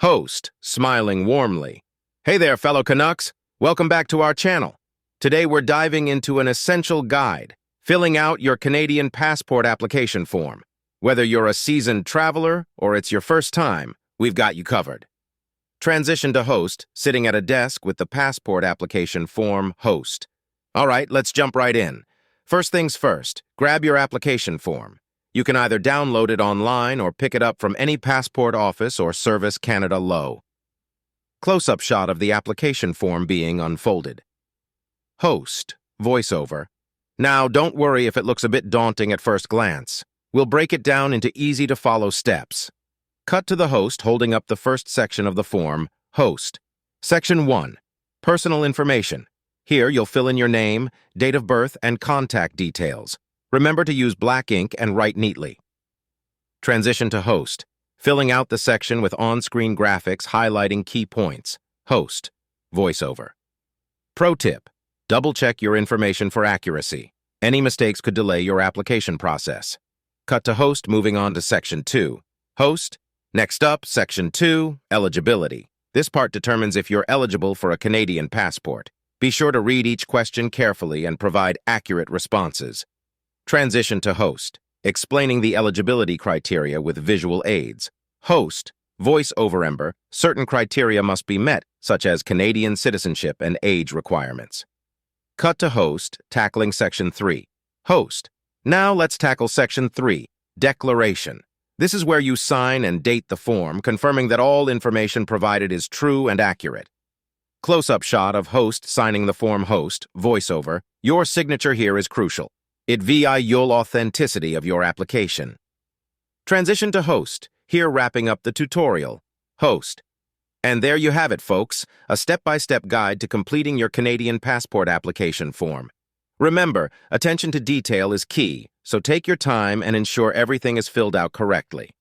Host, smiling warmly. Hey there, fellow Canucks. Welcome back to our channel. Today we're diving into an essential guide, filling out your Canadian passport application form. Whether you're a seasoned traveler or it's your first time, we've got you covered. Transition to host, sitting at a desk with the passport application form host. All right, let's jump right in. First things first, grab your application form. You can either download it online or pick it up from any passport office or Service Canada Low. Close-up shot of the application form being unfolded. Host, voiceover. Now, don't worry if it looks a bit daunting at first glance. We'll break it down into easy-to-follow steps. Cut to the host holding up the first section of the form, Host. Section 1, Personal Information. Here, you'll fill in your name, date of birth, and contact details. Remember to use black ink and write neatly. Transition to Host. Filling out the section with on-screen graphics highlighting key points. Host. Voiceover. Pro tip. Double-check your information for accuracy. Any mistakes could delay your application process. Cut to Host, moving on to Section 2. Host. Next up, Section 2, Eligibility. This part determines if you're eligible for a Canadian passport. Be sure to read each question carefully and provide accurate responses. Transition to Host. Explaining the eligibility criteria with visual aids. Host. Voice-over Ember. Certain criteria must be met, such as Canadian citizenship and age requirements. Cut to Host, tackling Section 3. Host. Now let's tackle Section 3, Declaration. This is where you sign and date the form, confirming that all information provided is true and accurate. Close-up shot of Host signing the form Host, voiceover. Your signature here is crucial. It VI your authenticity of your application. Transition to Host, here wrapping up the tutorial. Host. And there you have it, folks, a step-by-step guide to completing your Canadian passport application form. Remember, attention to detail is key, so take your time and ensure everything is filled out correctly.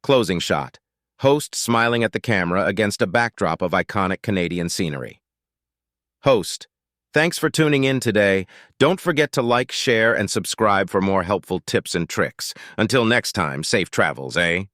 Closing shot. Host smiling at the camera against a backdrop of iconic Canadian scenery. Host. Thanks for tuning in today. Don't forget to like, share, and subscribe for more helpful tips and tricks. Until next time, safe travels, eh?